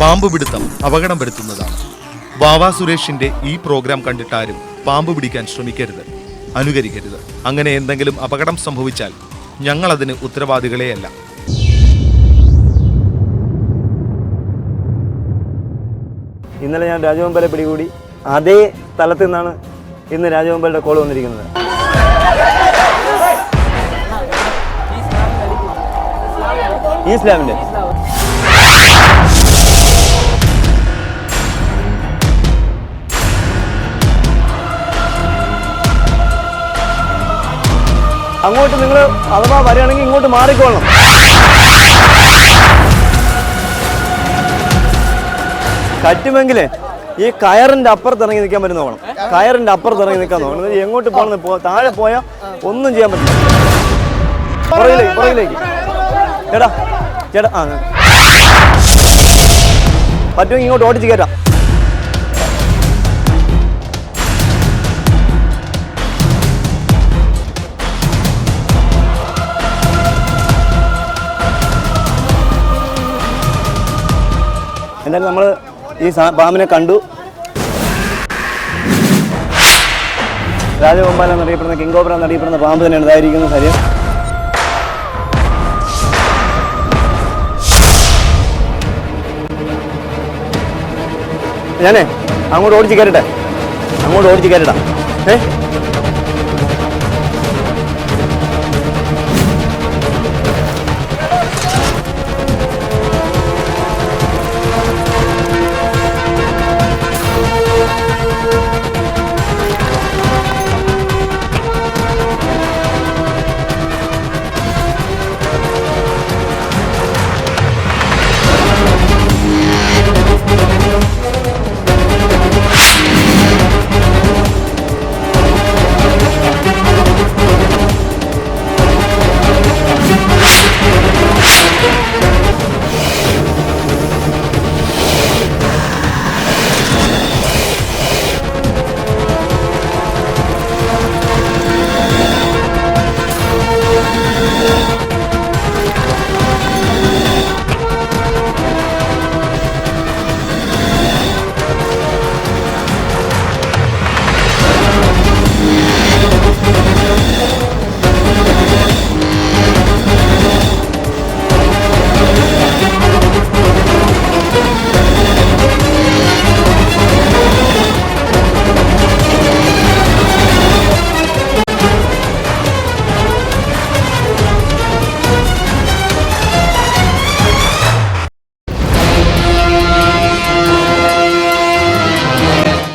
പാമ്പ് പിടുത്തം അപകടം വരുത്തുന്നതാണ്. വാവാ സുരേഷിന്റെ ഈ പ്രോഗ്രാം കണ്ടിട്ടാരും പാമ്പ് പിടിക്കാൻ ശ്രമിക്കരുത്, അനുകരിക്കരുത്. അങ്ങനെ എന്തെങ്കിലും അപകടം സംഭവിച്ചാൽ ഞങ്ങളതിന് ഉത്തരവാദികളെയല്ല. ഇന്നലെ ഞാൻ രാജവെമ്പാലെ പിടികൂടി. അതേ സ്ഥലത്ത് നിന്നാണ് ഇന്ന് രാജവെമ്പാലയുടെ കോൾ വന്നിരിക്കുന്നത്. ഇസ്ലാമിന്റെ അങ്ങോട്ട് നിങ്ങൾ അഥവാ വരികയാണെങ്കിൽ ഇങ്ങോട്ട് മാറിക്കൊള്ളണം. പറ്റുമെങ്കിലേ ഈ കയറിന്റെ അപ്പുറത്ത് ഇറങ്ങി നിൽക്കാൻ പറ്റുന്ന നോക്കണം. കയറിന്റെ അപ്പുറത്ത് ഇറങ്ങി നിൽക്കാൻ നോക്കണം. എങ്ങോട്ട് പോകണം, താഴെ പോയാൽ ഒന്നും ചെയ്യാൻ പറ്റില്ല. പുറകിലേക്ക് ചേട്ടാ ചേട്ടാ പറ്റുമെങ്കിൽ ഇങ്ങോട്ട് ഓടിച്ച് കയറ്റാം. എന്തായാലും നമ്മൾ ഈ പാമ്പിനെ കണ്ടു. രാജവെമ്പാല എന്നറിയപ്പെടുന്ന കിങ് കോബ്ര എന്നറിയപ്പെടുന്ന പാമ്പ് തന്നെയാണ് ഇതായിരിക്കുന്നത്. കാര്യം ഞാനേ അങ്ങോട്ട് ഓടിച്ച് കയറട്ടെ, അങ്ങോട്ട് ഓടിച്ച് കയറട്ടാ.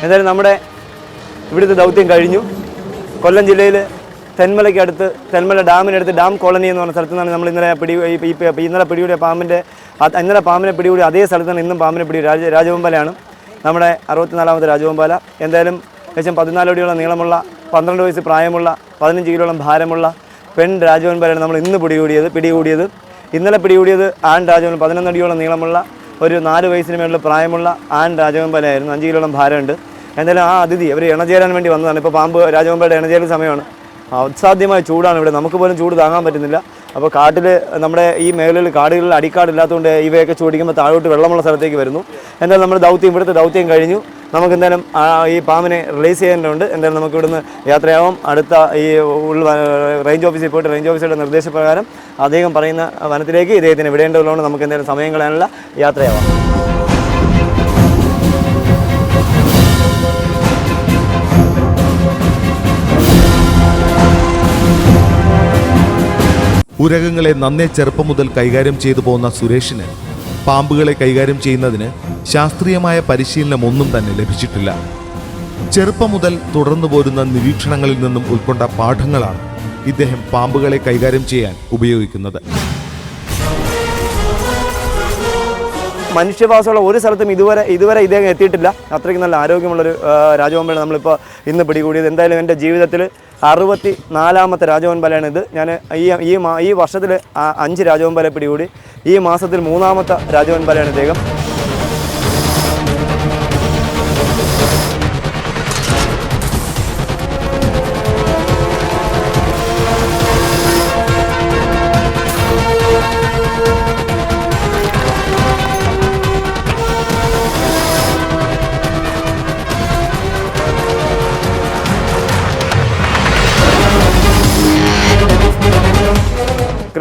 എന്തായാലും നമ്മുടെ ഇവിടുത്തെ ദൗത്യം കഴിഞ്ഞു. കൊല്ലം ജില്ലയിൽ തെന്മലയ്ക്ക് അടുത്ത്, തെന്മല ഡാമിനടുത്ത് ഡാം കോളനി എന്ന് പറഞ്ഞ സ്ഥലത്ത് നിന്നാണ് നമ്മൾ ഇന്നലെ പിടികൂടിയ പാമ്പിനെ പിടികൂടി അതേ സ്ഥലത്താണ് ഇന്നും പാമ്പിനെ പിടികൂടി. രാജവെമ്പാലയാണ് നമ്മുടെ 64ാമത്തെ രാജവെമ്പാല. എന്തായാലും ഏകദേശം 14 അടിയോളം നീളമുള്ള, 12 വയസ്സ് പ്രായമുള്ള, 15 കിലോളം ഭാരമുള്ള പെൺ രാജവെമ്പാലയാണ് നമ്മൾ ഇന്ന് പിടികൂടിയത്. ഇന്നലെ പിടികൂടിയത് ആൺ രാജവെമ്പാല, 11 അടിയോളം നീളമുള്ള, ഒരു 4 വയസ്സിന് മേലുള്ള പ്രായമുള്ള ആൺ രാജവെമ്പാലയായിരുന്നു. 5 കിലോളം ഭാരമുണ്ട്. എന്തായാലും ആ അതിഥി അവർ ഇണചേരാൻ വേണ്ടി വന്നതാണ്. ഇപ്പോൾ പാമ്പ് രാജവെമ്പാലയുടെ ഇണചേരൽ സമയമാണ്. അസാധ്യമായ ചൂടാണ് ഇവിടെ, നമുക്ക് പോലും ചൂട് താങ്ങാൻ പറ്റുന്നില്ല. അപ്പോൾ കാട്ടിൽ നമ്മുടെ ഈ മേഖലയിൽ കാടുകളിൽ അടിക്കാടില്ലാത്തതുകൊണ്ട് ഇവയൊക്കെ ചൂടിക്കുമ്പോൾ താഴോട്ട് വെള്ളമുള്ള സ്ഥലത്തേക്ക് വരുന്നു. എന്തായാലും നമ്മുടെ ഇവിടുത്തെ ദൗത്യം കഴിഞ്ഞു. നമുക്ക് എന്തായാലും ഈ പാമ്പിനെ റിലീസ് ചെയ്യേണ്ടതുണ്ട്. എന്തായാലും നമുക്ക് ഇവിടുന്ന് യാത്രയാവും. അടുത്ത ഈ റേഞ്ച് ഓഫീസിൽ പോയിട്ട് റേഞ്ച് ഓഫീസറുടെ നിർദ്ദേശപ്രകാരം അദ്ദേഹം പറയുന്ന വനത്തിലേക്ക് ഇദ്ദേഹത്തിന് വിടേണ്ടതുള്ളതുകൊണ്ട് നമുക്ക് എന്തായാലും സമയം കളയാനുള്ള യാത്രയാവാം. ഉരകങ്ങളെ നന്നേ ചെറുപ്പം മുതൽ കൈകാര്യം ചെയ്തു പോകുന്ന സുരേഷിന് പാമ്പുകളെ കൈകാര്യം ചെയ്യുന്നതിന് ശാസ്ത്രീയമായ പരിശീലനമൊന്നും തന്നെ ലഭിച്ചിട്ടില്ല. ചെറുപ്പം മുതൽ തുടർന്നു പോരുന്ന നിരീക്ഷണങ്ങളിൽ നിന്നും ഉൾക്കൊണ്ട പാഠങ്ങളാണ് ഇദ്ദേഹം പാമ്പുകളെ കൈകാര്യം ചെയ്യാൻ ഉപയോഗിക്കുന്നത്. മനുഷ്യവാസമുള്ള ഒരു സ്ഥലത്തും ഇതുവരെ ഇദ്ദേഹം എത്തിയിട്ടില്ല. അത്രയ്ക്ക് നല്ല ആരോഗ്യമുള്ളൊരു രാജവെമ്പാലയാണ് നമ്മളിപ്പോൾ ഇന്ന് പിടികൂടിയത്. എന്തായാലും എൻ്റെ ജീവിതത്തിൽ 64ാമത്തെ രാജവെമ്പാലയാണിത്. ഞാൻ ഈ വർഷത്തിൽ 5 രാജവെമ്പാല പിടികൂടി. ഈ മാസത്തിൽ 3ാമത്തെ രാജവെമ്പാലയാണ് ഇദ്ദേഹം.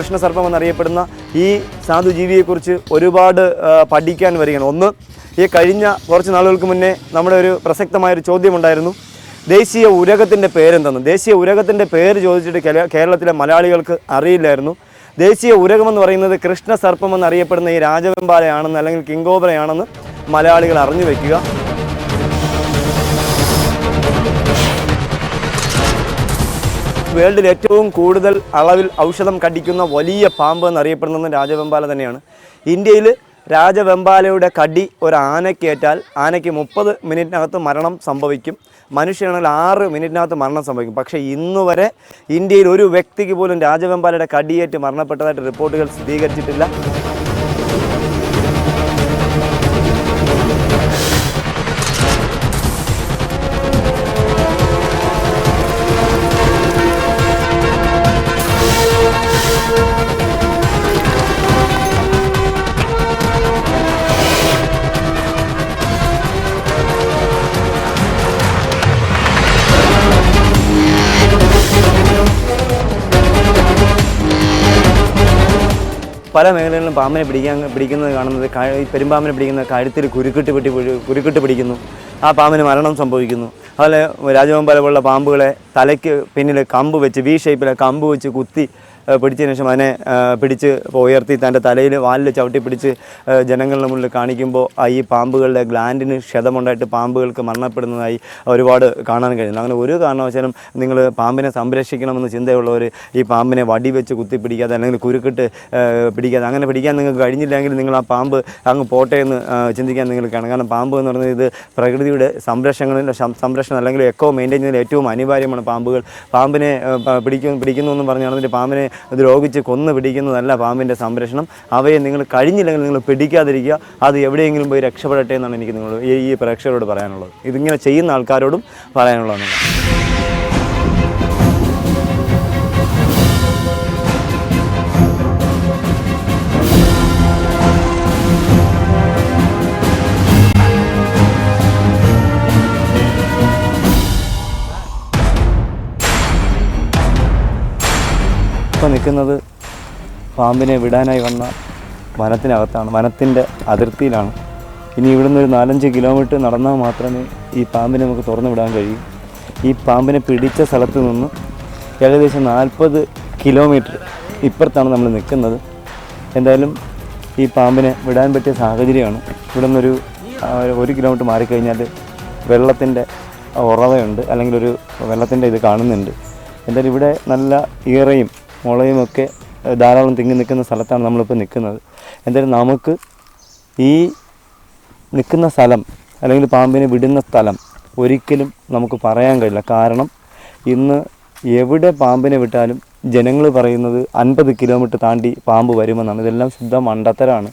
കൃഷ്ണസർപ്പം എന്നറിയപ്പെടുന്ന ഈ സാധുജീവിയെക്കുറിച്ച് ഒരുപാട് പഠിക്കാൻ വരികയാണ്. ഒന്ന്, ഈ കഴിഞ്ഞ കുറച്ച് നാളുകൾക്ക് മുന്നേ നമ്മുടെ ഒരു പ്രസക്തമായൊരു ചോദ്യമുണ്ടായിരുന്നു, ദേശീയ ഉരകത്തിൻ്റെ പേരെന്തെന്ന്. ദേശീയ ഉരകത്തിൻ്റെ പേര് ചോദിച്ചിട്ട് കേരളത്തിലെ മലയാളികൾക്ക് അറിയില്ലായിരുന്നു. ദേശീയ ഉരകമെന്ന് പറയുന്നത് കൃഷ്ണസർപ്പം എന്നറിയപ്പെടുന്ന ഈ രാജവെമ്പാലയാണെന്ന് അല്ലെങ്കിൽ കിങ്കോബ്രയാണെന്ന് മലയാളികൾ അറിഞ്ഞു വയ്ക്കുക. വേൾഡിൽ ഏറ്റവും കൂടുതൽ അളവിൽ ഔഷധം കടിക്കുന്ന വലിയ പാമ്പ് എന്നറിയപ്പെടുന്നത് രാജവെമ്പാല തന്നെയാണ്. ഇന്ത്യയിൽ രാജവെമ്പാലയുടെ കടി ഒരു ആനയ്ക്കേറ്റാൽ ആനയ്ക്ക് 30 മിനിറ്റിനകത്ത് മരണം സംഭവിക്കും. മനുഷ്യനാണെങ്കിൽ 6 മിനിറ്റിനകത്ത് മരണം സംഭവിക്കും. പക്ഷേ ഇന്നുവരെ ഇന്ത്യയിൽ ഒരു വ്യക്തിക്ക് പോലും രാജവെമ്പാലയുടെ കടിയേറ്റ് മരണപ്പെട്ടതായിട്ട് റിപ്പോർട്ടുകൾ സ്ഥിരീകരിച്ചിട്ടില്ല. പല മേഖലകളിലും പാമ്പിനെ പിടിക്കുന്നത് കാണുന്നത്, പെരുമ്പാമ്പിനെ പിടിക്കുന്ന കഴുത്തിൽ കുരുക്കിട്ട് പിടിക്കുന്നു, ആ പാമ്പിന് മരണം സംഭവിക്കുന്നു. അതുപോലെ രാജവെമ്പാല പോലുള്ള പാമ്പുകളെ തലയ്ക്ക് പിന്നിൽ കമ്പ് വെച്ച് V ഷേപ്പിലെ കമ്പ് വെച്ച് കുത്തി പിടിച്ചതിന് ശേഷം അതിനെ പിടിച്ച് ഉയർത്തി തൻ്റെ തലയിൽ വാലിൽ ചവിട്ടി പിടിച്ച് ജനങ്ങളുടെ മുന്നിൽ കാണിക്കുമ്പോൾ ഈ പാമ്പുകളുടെ ഗ്ലാൻഡിന് ക്ഷതമുണ്ടായിട്ട് പാമ്പുകൾക്ക് മരണപ്പെടുന്നതായി ഒരുപാട് കാണാൻ കഴിയുന്നു. അങ്ങനെ ഒരു കാരണവശാലും നിങ്ങൾ പാമ്പിനെ സംരക്ഷിക്കണമെന്ന് ചിന്തയുള്ളവർ ഈ പാമ്പിനെ വടി വെച്ച് കുത്തി പിടിക്കാതെ അല്ലെങ്കിൽ കുരുക്കിട്ട് പിടിക്കാതെ അങ്ങനെ പിടിക്കാൻ നിങ്ങൾക്ക് കഴിഞ്ഞില്ലെങ്കിൽ നിങ്ങൾ ആ പാമ്പ് അങ്ങ് പോട്ടെ എന്ന് ചിന്തിക്കാൻ നിങ്ങൾ കാണും. കാരണം പാമ്പ് എന്ന് പറയുന്നത് ഇത് പ്രകൃതിയുടെ സംരക്ഷണം അല്ലെങ്കിൽ എക്കോ മെയിൻറ്റെയിൻ ചെയ്യുന്നതിൽ ഏറ്റവും അനിവാര്യമാണ് പാമ്പുകൾ. പാമ്പിനെ പിടിക്കുന്നു എന്നും പറഞ്ഞാണ് അതിൻ്റെ പാമ്പിനെ ദ്രോഹിച്ച് കൊന്നു പിടിക്കുന്നതല്ല പാമ്പിൻ്റെ സംരക്ഷണം. അവയെ നിങ്ങൾ കഴിഞ്ഞില്ലെങ്കിൽ നിങ്ങൾ പിടിക്കാതിരിക്കുക, അത് എവിടെയെങ്കിലും പോയി രക്ഷപ്പെടട്ടെ എന്നാണ് എനിക്ക് നിങ്ങളോട് ഈ പ്രേക്ഷകരോട് പറയാനുള്ളത്. ഇതിങ്ങനെ ചെയ്യുന്ന ആൾക്കാരോടും പറയാനുള്ളതാണ്. ഇപ്പോൾ നിൽക്കുന്നത് പാമ്പിനെ വിടാനായി വന്ന വനത്തിനകത്താണ്, വനത്തിൻ്റെ അതിർത്തിയിലാണ്. ഇനി ഇവിടുന്ന് ഒരു 4-5 കിലോമീറ്റർ നടന്നാൽ മാത്രമേ ഈ പാമ്പിനെ നമുക്ക് തുറന്നു വിടാൻ കഴിയൂ. ഈ പാമ്പിനെ പിടിച്ച സ്ഥലത്ത് നിന്ന് ഏകദേശം 40 കിലോമീറ്റർ ഇപ്പുറത്താണ് നമ്മൾ നിൽക്കുന്നത്. എന്തായാലും ഈ പാമ്പിനെ വിടാൻ പറ്റിയ സാഹചര്യമാണ്. ഇവിടെ നിന്നൊരു 1 കിലോമീറ്റർ മാറിക്കഴിഞ്ഞാൽ വെള്ളത്തിൻ്റെ ഉറവയുണ്ട്, അല്ലെങ്കിൽ ഒരു വെള്ളത്തിൻ്റെ ഇത് കാണുന്നുണ്ട്. എന്തായാലും ഇവിടെ നല്ല ഈറയും മുളയും ഒക്കെ ധാരാളം തിങ്ങി നിൽക്കുന്ന സ്ഥലത്താണ് നമ്മളിപ്പോൾ നിൽക്കുന്നത്. എന്തായാലും നമുക്ക് ഈ നിൽക്കുന്ന സ്ഥലം അല്ലെങ്കിൽ പാമ്പിനെ വിടുന്ന സ്ഥലം ഒരിക്കലും നമുക്ക് പറയാൻ കഴിയില്ല. കാരണം ഇന്ന് എവിടെ പാമ്പിനെ വിട്ടാലും ജനങ്ങൾ പറയുന്നത് 50 കിലോമീറ്റർ താണ്ടി പാമ്പ് വരുമെന്നാണ്. ഇതെല്ലാം ശുദ്ധ മണ്ടത്തരമാണ്.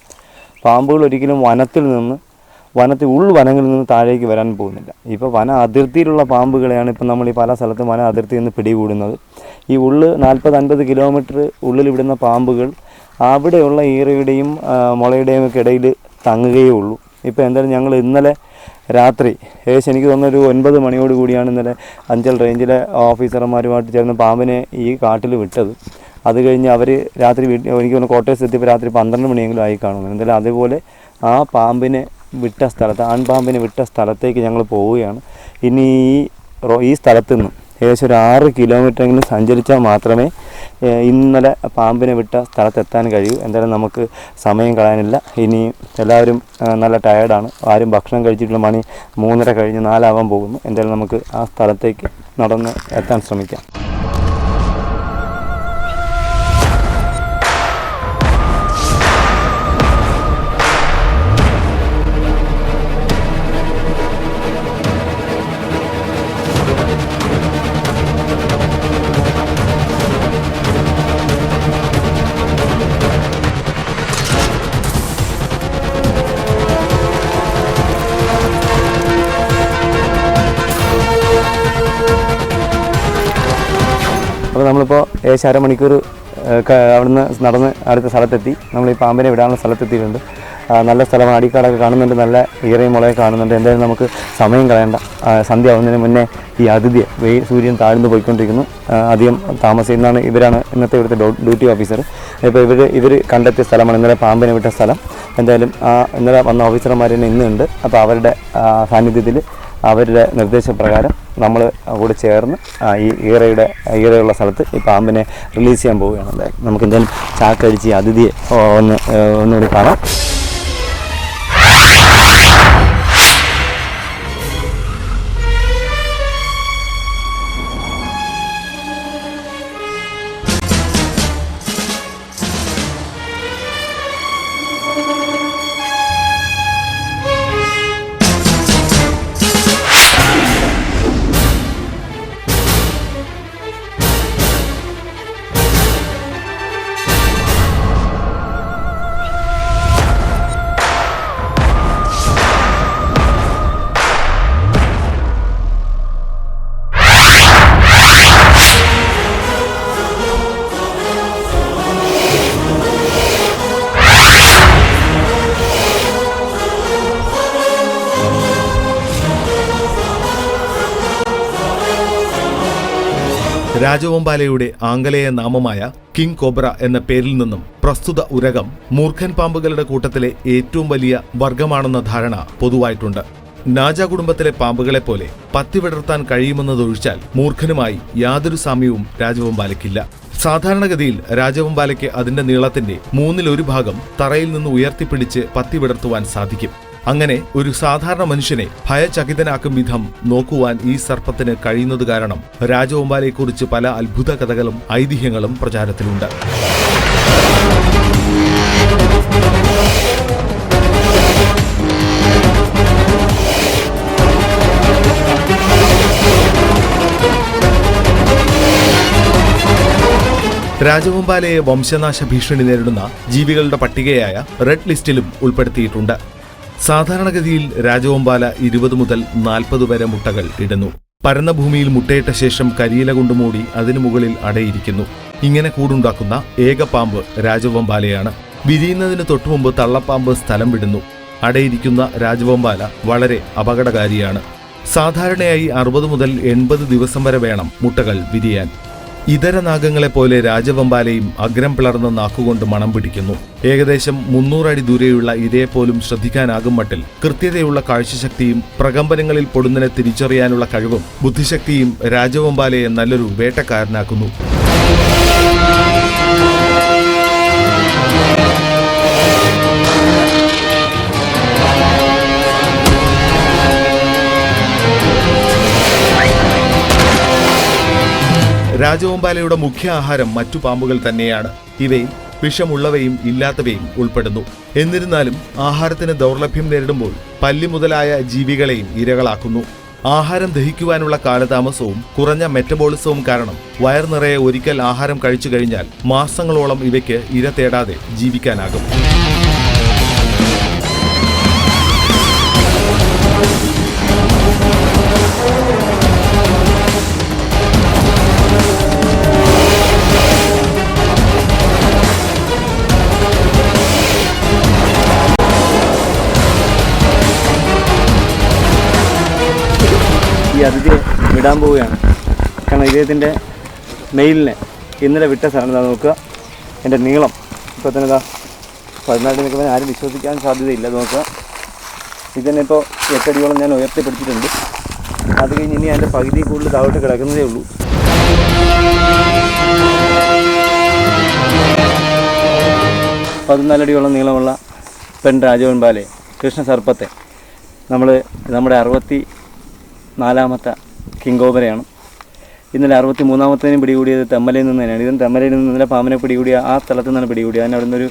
പാമ്പുകൾ ഒരിക്കലും ഉൾവനങ്ങളിൽ നിന്ന് താഴേക്ക് വരാൻ പോകുന്നില്ല. ഇപ്പോൾ വന അതിർത്തിയിലുള്ള പാമ്പുകളെയാണ് ഇപ്പോൾ നമ്മൾ ഈ പല സ്ഥലത്തും വന അതിർത്തിയിൽ നിന്ന് പിടികൂടുന്നത്. ഈ 40-50 കിലോമീറ്റർ ഉള്ളിൽ വിടുന്ന പാമ്പുകൾ അവിടെയുള്ള ഈറയുടെയും മുളയുടെയും ഒക്കെ ഇടയിൽ തങ്ങുകയേ ഉള്ളൂ. ഇപ്പോൾ എന്തായാലും ഞങ്ങൾ ഇന്നലെ രാത്രി ഏകദേശം എനിക്ക് തോന്നുന്ന ഒരു 9 മണിയോട് കൂടിയാണ് ഇന്നലെ അഞ്ചൽ റേഞ്ചിലെ ഓഫീസർമാരുമായിട്ട് ചേർന്ന് പാമ്പിനെ ഈ കാട്ടിൽ വിട്ടത്. അത് കഴിഞ്ഞ് അവർ രാത്രി എനിക്ക് തോന്നുന്നു കോട്ടയത്ത് എത്തിയപ്പോൾ രാത്രി 12 മണിയെങ്കിലും ആയി കാണുന്നു. എന്തായാലും അതുപോലെ ആ പാമ്പിനെ വിട്ട സ്ഥലത്ത്, ആൺപാമ്പിനെ വിട്ട സ്ഥലത്തേക്ക് ഞങ്ങൾ പോവുകയാണ്. ഇനി ഈ സ്ഥലത്തു നിന്ന് ഏകദേശം ഒരു 6 കിലോമീറ്ററെങ്കിലും സഞ്ചരിച്ചാൽ മാത്രമേ ഇന്നലെ പാമ്പിനെ വിട്ട സ്ഥലത്തെത്താൻ കഴിയൂ. എന്തായാലും നമുക്ക് സമയം കളയാനില്ല. ഇനി എല്ലാവരും നല്ല ടയേർഡാണ്. ആരും ഭക്ഷണം കഴിച്ചിട്ടുള്ള മണി 3:30 കഴിഞ്ഞ് 4 ആവാൻ പോകുന്നു. എന്തായാലും നമുക്ക് ആ സ്ഥലത്തേക്ക് നടന്ന് എത്താൻ ശ്രമിക്കാം. അപ്പോൾ നമ്മളിപ്പോൾ ഏകദേശം അരമണിക്കൂർ അവിടുന്ന് നടന്ന് അടുത്ത സ്ഥലത്തെത്തി. നമ്മൾ ഈ പാമ്പിനെ വിടാനുള്ള സ്ഥലത്തെത്തിയിട്ടുണ്ട്. നല്ല സ്ഥലമാണ്, അടിക്കാടൊക്കെ കാണുന്നുണ്ട്, നല്ല ഈറയും മുളയൊക്കെ കാണുന്നുണ്ട്. എന്തായാലും നമുക്ക് സമയം കളയണ്ട. സന്ധ്യ ആവുന്നതിന് മുന്നേ ഈ സൂര്യൻ താഴ്ന്നു പോയിക്കൊണ്ടിരിക്കുന്നു. അധികം താമസിക്കുന്നതാണ്. ഇവരാണ് ഇന്നത്തെ ഇവിടുത്തെ ഡ്യൂട്ടി ഓഫീസർ. ഇപ്പോൾ ഇവർ കണ്ടെത്തിയ സ്ഥലമാണ് ഇന്നലെ പാമ്പിനെ വിട്ട സ്ഥലം. എന്തായാലും ഇന്നലെ വന്ന ഓഫീസർമാർ തന്നെ ഇന്നുണ്ട്. അപ്പോൾ അവരുടെ സാന്നിധ്യത്തിൽ അവരുടെ നിർദ്ദേശപ്രകാരം നമ്മൾ കൂടെ ചേർന്ന് ഈ ഈറയുള്ള സ്ഥലത്ത് ഈ പാമ്പിനെ റിലീസ് ചെയ്യാൻ പോവുകയാണ്. എന്തായാലും നമുക്ക് എന്തായാലും ചാക്കടിച്ച് ഈ അതിഥിയെ ഒന്നുകൂടി കാണാം. രാജവെമ്പാലയുടെ ആംഗലേയ നാമമായ കിങ് കോബ്ര എന്ന പേരിൽ നിന്നും പ്രസ്തുത ഉരകം മൂർഖൻ പാമ്പുകളുടെ കൂട്ടത്തിലെ ഏറ്റവും വലിയ വർഗമാണെന്ന ധാരണ പൊതുവായിട്ടുണ്ട്. നാജ കുടുംബത്തിലെ പാമ്പുകളെ പോലെ പത്തി വിടർത്താൻ കഴിയുമെന്നതൊഴിച്ചാൽ മൂർഖനുമായി യാതൊരു സാമ്യവും രാജവെമ്പാലയ്ക്കില്ല. സാധാരണഗതിയിൽ രാജവെമ്പാലയ്ക്ക് അതിന്റെ നീളത്തിന്റെ 1/3 ഭാഗം തറയിൽ നിന്ന് ഉയർത്തിപ്പിടിച്ച് പത്തി വിടർത്തുവാൻ സാധിക്കും. അങ്ങനെ ഒരു സാധാരണ മനുഷ്യനെ ഭയചകിതനാക്കും വിധം നോക്കുവാൻ ഈ സർപ്പത്തിന് കഴിയുന്നത് കാരണം രാജവെമ്പാലയെക്കുറിച്ച് പല അത്ഭുത കഥകളും ഐതിഹ്യങ്ങളും പ്രചാരത്തിലുണ്ട്. രാജവെമ്പാലയെ വംശനാശ ഭീഷണി നേരിടുന്ന ജീവികളുടെ പട്ടികയായ റെഡ് ലിസ്റ്റിലും ഉൾപ്പെടുത്തിയിട്ടുണ്ട്. സാധാരണഗതിയിൽ രാജവെമ്പാല 20 മുതൽ 40 വരെ മുട്ടകൾ ഇടുന്നു. പരന്ന ഭൂമിയിൽ മുട്ടയിട്ട ശേഷം കരിയില കൊണ്ട് മൂടി അതിനു മുകളിൽ അടയിരിക്കുന്നു. ഇങ്ങനെ കൂടുണ്ടാക്കുന്ന ഏക പാമ്പ് രാജവെമ്പാലയാണ്. വിരിയുന്നതിന് തൊട്ടുമുമ്പ് തള്ളപ്പാമ്പ് സ്ഥലം വിടുന്നു. അടയിരിക്കുന്ന രാജവെമ്പാല വളരെ അപകടകാരിയാണ്. സാധാരണയായി 60 മുതൽ 80 ദിവസം വരെ വേണം മുട്ടകൾ വിരിയാൻ. ഇതര നാഗങ്ങളെപ്പോലെ രാജവെമ്പാലയും അഗ്രം പിളർന്ന നാക്കുകൊണ്ട് മണം പിടിക്കുന്നു. ഏകദേശം 300 അടി ദൂരെയുള്ള ഇരയെപ്പോലും ശ്രദ്ധിക്കാനാകും മട്ടിൽ കൃത്യതയുള്ള കാഴ്ചശക്തിയും പ്രകമ്പനങ്ങളിൽ പൊടുന്നതിനെ തിരിച്ചറിയാനുള്ള കഴിവും ബുദ്ധിശക്തിയും രാജവെമ്പാലയെ നല്ലൊരു വേട്ടക്കാരനാക്കുന്നു. രാജവെമ്പാലയുടെ മുഖ്യ ആഹാരം മറ്റു പാമ്പുകൾ തന്നെയാണ്. ഇവയിൽ വിഷമുള്ളവയും ഇല്ലാത്തവയും ഉൾപ്പെടുന്നു. എന്നിരുന്നാലും ആഹാരത്തിന് ദൗർലഭ്യം നേരിടുമ്പോൾ പല്ലി മുതലായ ജീവികളെയും ഇരകളാക്കുന്നു. ആഹാരം ദഹിക്കുവാനുള്ള കാലതാമസവും കുറഞ്ഞ മെറ്റബോളിസവും കാരണം വയർ നിറയെ ഒരിക്കൽ ആഹാരം കഴിച്ചു കഴിഞ്ഞാൽ മാസങ്ങളോളം ഇവയ്ക്ക് ഇര തേടാതെ ജീവിക്കാനാകും. ഈ അതിഥിയെ വിടാൻ പോവുകയാണ്. കാരണം ഇദ്ദേഹത്തിൻ്റെ മെയിലിനെ ഇന്നലെ വിട്ട സ്ഥലം എന്താ നോക്കുക. എൻ്റെ നീളം ഇപ്പോൾ തന്നെ 14 നിൽക്കുമ്പോൾ ആരും വിശ്വസിക്കാൻ സാധ്യതയില്ല. നോക്കുക, ഇതിനെ ഇപ്പോൾ 8 അടിയോളം ഞാൻ ഉയർത്തിപ്പിടിച്ചിട്ടുണ്ട്. അത് കഴിഞ്ഞ് ഇനി അതിൻ്റെ പകുതി കൂടുതൽ താഴോട്ട് കിടക്കുന്നതേ ഉള്ളൂ. പതിനാലടിയോളം നീളമുള്ള പെൺ രാജവെമ്പാലയെ കൃഷ്ണസർപ്പത്തെ നമ്മുടെ 64ാമത്തെ കിങ് കോബ്രയാണ്. ഇന്നലെ 63ാമത്തേനും പിടികൂടിയത് തെമ്മലയിൽ നിന്ന് തന്നെയാണ്. ഇതിന് തെമ്മലയിൽ നിന്ന് ഇന്നലെ പാമ്പിനെ പിടികൂടിയ ആ സ്ഥലത്ത് നിന്നാണ് പിടികൂടിയത്. അതിന് അവിടെ നിന്നൊരു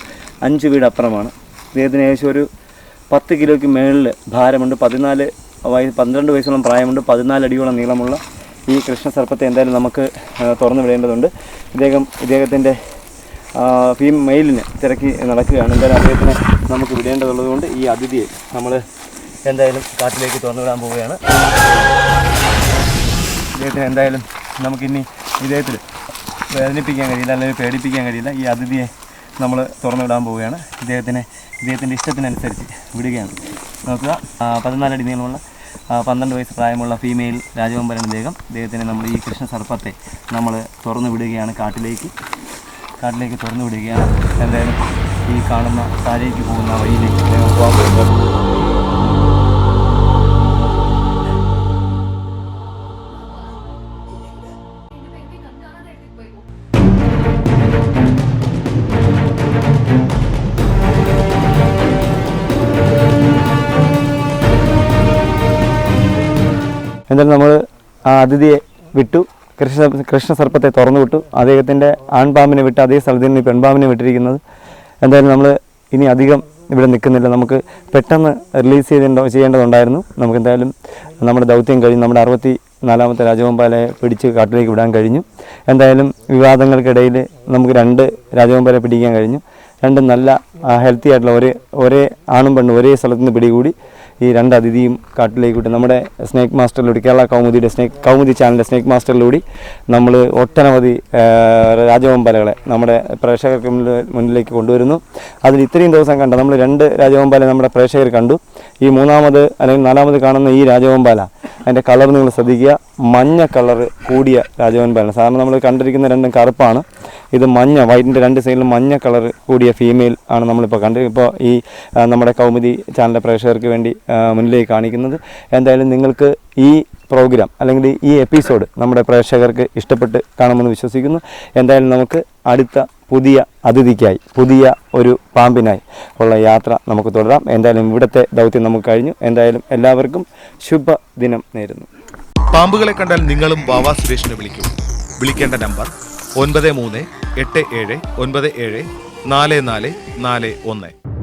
5 വീട് അപ്പുറമാണ്. ഇദ്ദേഹത്തിന് ഏകദേശം ഒരു 10 കിലോയ്ക്ക് മേളിൽ ഭാരമുണ്ട്. 12 വയസ്സോളം പ്രായമുണ്ട്. 14 അടിയോളം നീളമുള്ള ഈ കൃഷ്ണസർപ്പത്തെ എന്തായാലും നമുക്ക് തുറന്നു വിടേണ്ടതുണ്ട്. ഇദ്ദേഹത്തിൻ്റെ മെയിലിന് തിരക്കി നടക്കുകയാണ്. എന്തായാലും അദ്ദേഹത്തിനെ നമുക്ക് വിടേണ്ടതുള്ളതുകൊണ്ട് ഈ അതിഥിയെ നമ്മൾ എന്തായാലും കാട്ടിലേക്ക് തുറന്നു വിടാൻ പോവുകയാണ്. ഇദ്ദേഹത്തിന് എന്തായാലും നമുക്കിനി ഇദ്ദേഹത്തിൽ വേദനിപ്പിക്കാൻ കഴിയില്ല, അല്ലെങ്കിൽ പേടിപ്പിക്കാൻ കഴിയില്ല. ഈ അതിഥിയെ നമ്മൾ തുറന്നു വിടാൻ പോവുകയാണ്. ഇദ്ദേഹത്തിൻ്റെ ഇഷ്ടത്തിനനുസരിച്ച് വിടുകയാണ്. നോക്കുക, 14 അടി നീളമുള്ള 12 വയസ്സ് പ്രായമുള്ള ഫീമെയിൽ രാജവെമ്പാലയാണ് ഇദ്ദേഹത്തിനെ നമ്മൾ ഈ കൃഷ്ണസർപ്പത്തെ നമ്മൾ തുറന്നു വിടുകയാണ് കാട്ടിലേക്ക്. കാട്ടിലേക്ക് തുറന്നു വിടുകയാണ്. എന്തായാലും ഈ കാണുന്ന താഴേക്ക് പോകുന്ന വഴിയിലേക്ക് പോകാൻ. എന്തായാലും നമ്മൾ ആ അതിഥിയെ വിട്ടു, കൃഷ്ണസർപ്പത്തെ തുറന്നു വിട്ടു. അദ്ദേഹത്തിൻ്റെ ആൺപാമ്പിനെ വിട്ട് അതേ സ്ഥലത്ത് നിന്ന് പെൺപാമ്പിനെ വിട്ടിരിക്കുന്നത്. എന്തായാലും നമ്മൾ ഇനി അധികം ഇവിടെ നിൽക്കുന്നില്ല. നമുക്ക് പെട്ടെന്ന് റിലീസ് ചെയ്യേണ്ടതുണ്ടായിരുന്നു. നമുക്ക് എന്തായാലും നമ്മുടെ ദൗത്യം കഴിഞ്ഞു. നമ്മുടെ 64ാമത്തെ രാജവെമ്പാലയെ പിടിച്ച് കാട്ടിലേക്ക് വിടാൻ കഴിഞ്ഞു. എന്തായാലും വിവാദങ്ങൾക്കിടയിൽ നമുക്ക് 2 രാജവെമ്പാലയെ പിടിക്കാൻ കഴിഞ്ഞു. രണ്ടും നല്ല ഹെൽത്തി ആയിട്ടുള്ള ഒരേ ആണും പെണ്ണും ഒരേ സ്ഥലത്ത് നിന്ന് പിടികൂടി ഈ 2 അതിഥിയും കാട്ടിലേക്ക് വിട്ട് നമ്മുടെ സ്നേക്ക് മാസ്റ്ററിലൂടെ, കേരള കൗമുദിയുടെ കൗമുദി ചാനലിൻ്റെ സ്നേക്ക് മാസ്റ്ററിലൂടെ നമ്മൾ ഒട്ടനവധി രാജവെമ്പാലകളെ നമ്മുടെ പ്രേക്ഷകർക്ക് മുന്നിലേക്ക് കൊണ്ടുവരുന്നു. അതിൽ ഇത്രയും ദിവസം കണ്ട നമ്മൾ 2 രാജവെമ്പാല നമ്മുടെ പ്രേക്ഷകർ കണ്ടു. ഈ 3ാമത് അല്ലെങ്കിൽ 4ാമത് കാണുന്ന ഈ രാജവെമ്പാല, അതിൻ്റെ കളർ നിങ്ങൾ ശ്രദ്ധിക്കുക. മഞ്ഞ കളർ കൂടിയ രാജവെമ്പാല. സാധാരണ നമ്മൾ കണ്ടിരിക്കുന്ന 2 കറുപ്പാണ്. ഇത് മഞ്ഞ, വൈറ്റിൻ്റെ 2 സൈഡിലും മഞ്ഞ കളർ കൂടിയ ഫീമെയിൽ ആണ് നമ്മളിപ്പോൾ ഇപ്പോൾ ഈ നമ്മുടെ കൗമുദി ചാനലിൻ്റെ പ്രേക്ഷകർക്ക് വേണ്ടി മുന്നിലേക്ക് കാണിക്കുന്നത്. എന്തായാലും നിങ്ങൾക്ക് ഈ പ്രോഗ്രാം അല്ലെങ്കിൽ ഈ എപ്പിസോഡ് നമ്മുടെ പ്രേക്ഷകർക്ക് ഇഷ്ടപ്പെട്ട് കാണുമെന്ന് വിശ്വസിക്കുന്നു. എന്തായാലും നമുക്ക് അടുത്ത പുതിയ അതിഥിക്കായി, പുതിയ ഒരു പാമ്പിനായി ഉള്ള യാത്ര നമുക്ക് തുടരാം. എന്തായാലും ഇവിടുത്തെ ദൗത്യം നമുക്ക് കഴിഞ്ഞു. എന്തായാലും എല്ലാവർക്കും ശുഭദിനം നേരുന്നു. പാമ്പുകളെ കണ്ടാൽ നിങ്ങളും വാവാ സുരേഷിനെ വിളിക്കും. വിളിക്കേണ്ട നമ്പർ 9387979441.